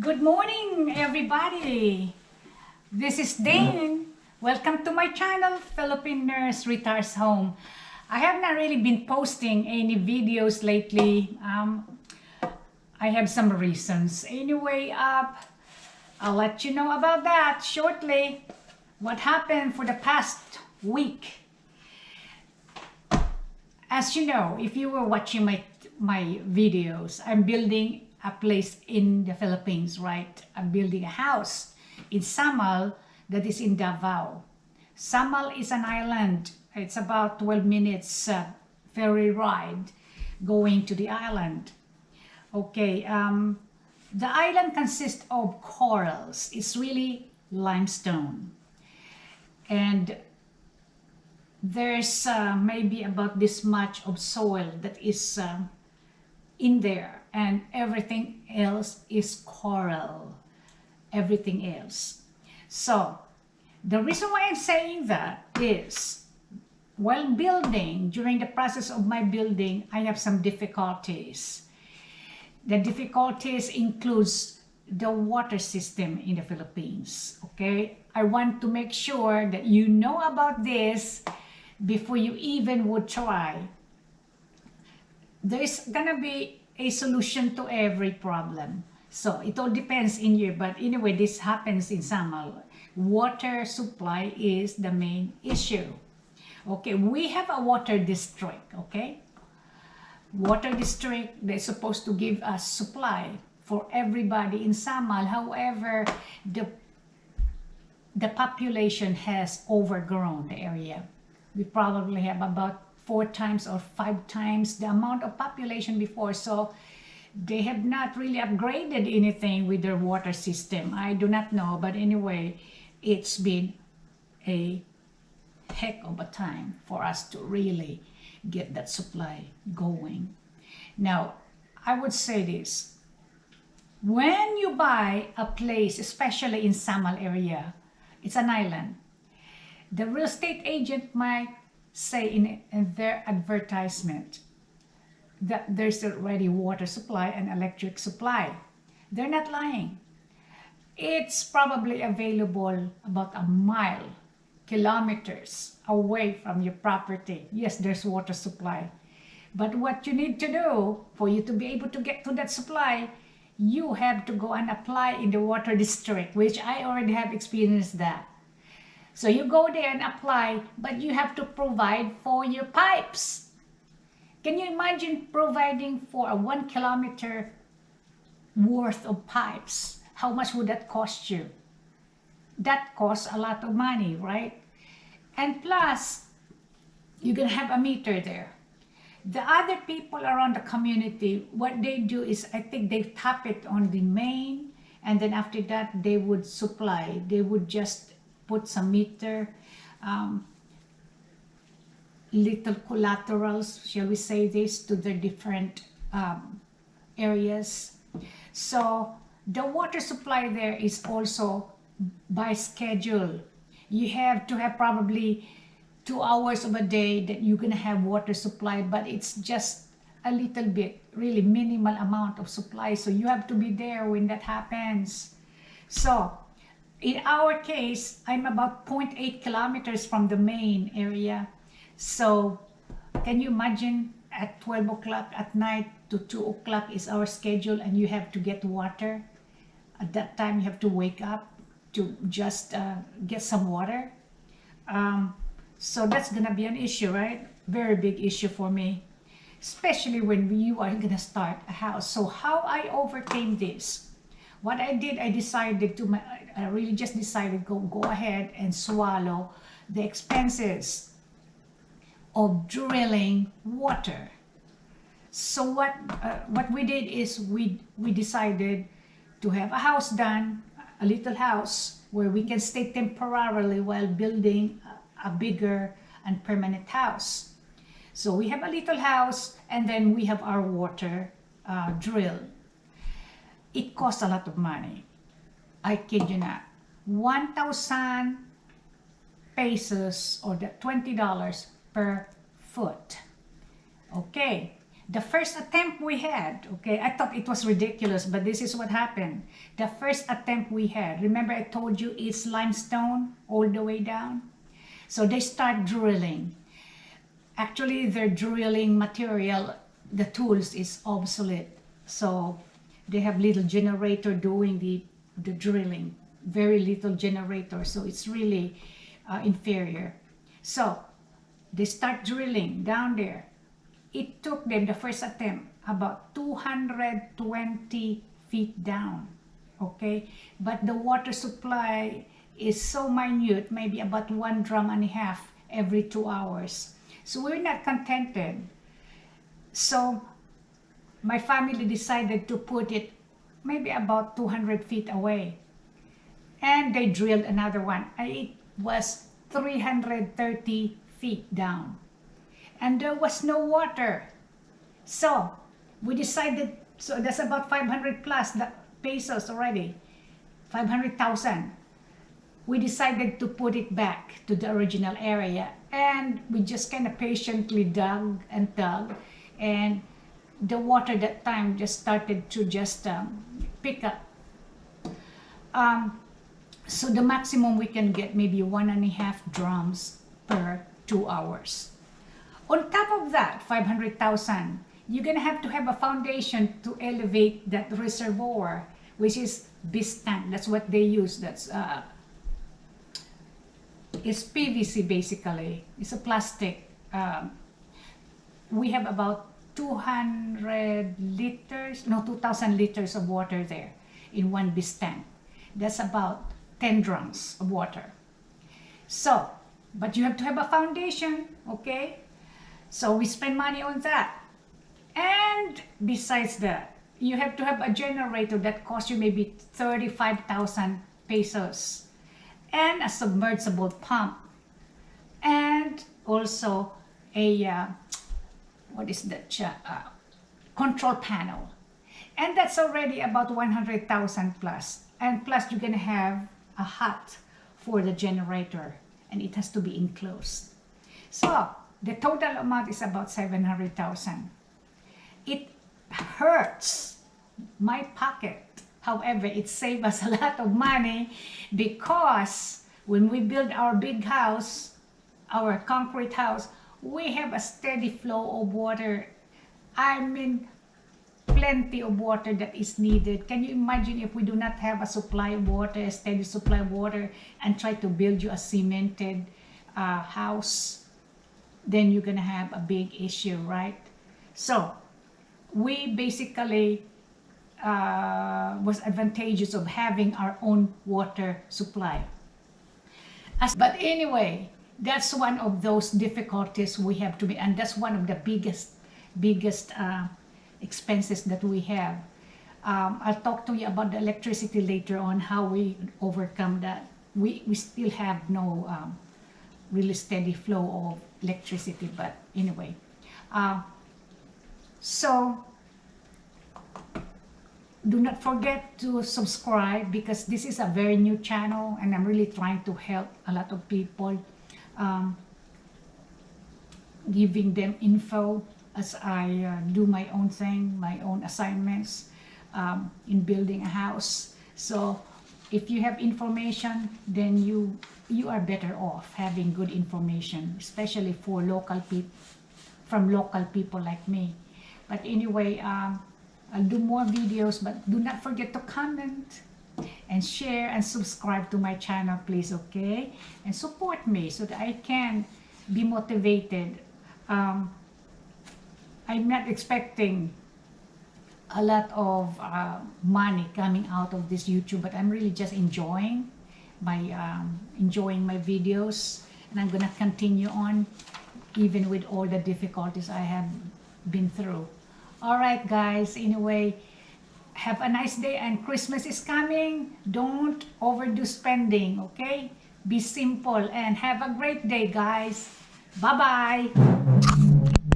Good morning, everybody. This is Dane. Welcome to my channel, Philippine Nurse Retires Home. I have not really been posting any videos lately. I have some reasons. Anyway, I'll let you know about that shortly. What happened for the past week. As you know, if you were watching my videos, I'm building a place in the Philippines, right? I'm building a house in Samal that is in Davao. Samal is an island. It's about 12 minutes ferry ride going to the island. Okay, the island consists of corals. It's really limestone. And there's maybe about this much of soil that is in there, and everything else is coral, everything else. So the reason why I'm saying that is, while building, during the process of my building, I have some difficulties. The difficulties includes the water system in the Philippines, okay? I want to make sure that you know about this before you even would try. There's gonna be a solution to every problem. So it all depends in you, but anyway, this happens in Samal. Water supply is the main issue. Okay, we have a water district, okay? Water district, they're supposed to give us supply for everybody in Samal. However, the population has overgrown the area. We probably have about 4 times or 5 times the amount of population before, so they have not really upgraded anything with their water system. I do not know, but anyway, it's been a heck of a time for us to really get that supply going. Now, I would say this: when you buy a place, especially in Samal area, it's an island, the real estate agent might say in their advertisement that there's already water supply and electric supply. They're not lying. It's probably available about a mile, kilometers away from your property. Yes, there's water supply. But what you need to do for you to be able to get to that supply, you have to go and apply in the water district, which I already have experienced that. So you go there and apply, but you have to provide for your pipes. Can you imagine providing for a 1 kilometer worth of pipes? How much would that cost you? That costs a lot of money, right? And plus, you're gonna have a meter there. The other people around the community, what they do is, I think they tap it on the main, and then after that, they would supply. They would just put some meter, little collaterals, shall we say this, to the different areas. So the water supply there is also by schedule. You have to have probably 2 hours of a day that you're gonna have water supply, but it's just a little bit, really minimal amount of supply. So you have to be there when that happens. So in our case, I'm about 0.8 kilometers from the main area. So can you imagine, at 12 o'clock at night to 2 o'clock is our schedule, and you have to get water. At that time, you have to wake up to just get some water. So that's gonna be an issue, right? Very big issue for me, especially when you are gonna start a house. So how I overcame this? What I did, I really just decided go ahead and swallow the expenses of drilling water. So what we did is we decided to have a house done, a little house where we can stay temporarily while building a bigger and permanent house. So we have a little house, and then we have our water drill. It costs a lot of money. I kid you not. 1,000 pesos, or the $20 per foot. Okay, The first attempt we had, okay, I thought it was ridiculous, but this is what happened. The first attempt we had, remember I told you it's limestone all the way down? So they start drilling. Actually, their drilling material, the tools is obsolete. So they have little generator doing the drilling, very little generator. So it's really inferior. So they start drilling down there. It took them, the first attempt, about 220 feet down, okay? But the water supply is so minute, maybe about 1.5 drums every 2 hours. So we're not contented. So my family decided to put it maybe about 200 feet away. And they drilled another one. It was 330 feet down. And there was no water. So we decided, so that's about 500 plus the pesos already, 500,000. We decided to put it back to the original area, and we just kind of patiently dug and dug, and the water that time just started to just pick up. So the maximum we can get maybe 1.5 drums per 2 hours. On top of that, 500,000, you're gonna have to have a foundation to elevate that reservoir, which is tank. That's what they use. That's it's PVC basically. It's a plastic. We have about 200 liters, no, 2,000 liters of water there in one tank. That's about 10 drums of water. So, but you have to have a foundation, okay? So we spend money on that. And besides that, you have to have a generator that costs you maybe 35,000 pesos. And a submersible pump. And also a, what is that? Control panel. And that's already about 100,000 plus. And plus you're gonna have a hut for the generator. And it has to be enclosed. So, the total amount is about 700,000. It hurts my pocket. However, it saved us a lot of money because when we build our big house, our concrete house, we have a steady flow of water. I mean, plenty of water that is needed. Can you imagine if we do not have a supply of water, a steady supply of water, and try to build you a cemented house? Then you're gonna have a big issue, right? So we basically was advantageous of having our own water supply. But anyway, that's one of those difficulties we have to be, and that's one of the biggest expenses that we have. I'll talk to you about the electricity later on, how we overcome that. We still have no really steady flow of electricity, but anyway. So do not forget to subscribe because this is a very new channel and I'm really trying to help a lot of people, giving them info as I do my own thing, my own assignments in building a house. So if you have information, then you are better off having good information, especially for local people, from local people like me. But anyway, I'll do more videos, but do not forget to comment and share and subscribe to my channel, please, okay? And support me so that I can be motivated. I'm not expecting a lot of money coming out of this YouTube, but I'm really just enjoying my videos, and I'm gonna continue on even with all the difficulties I have been through. All right, guys, anyway, have a nice day, and Christmas is coming. Don't overdo spending, okay? Be simple and have a great day, guys. Bye-bye.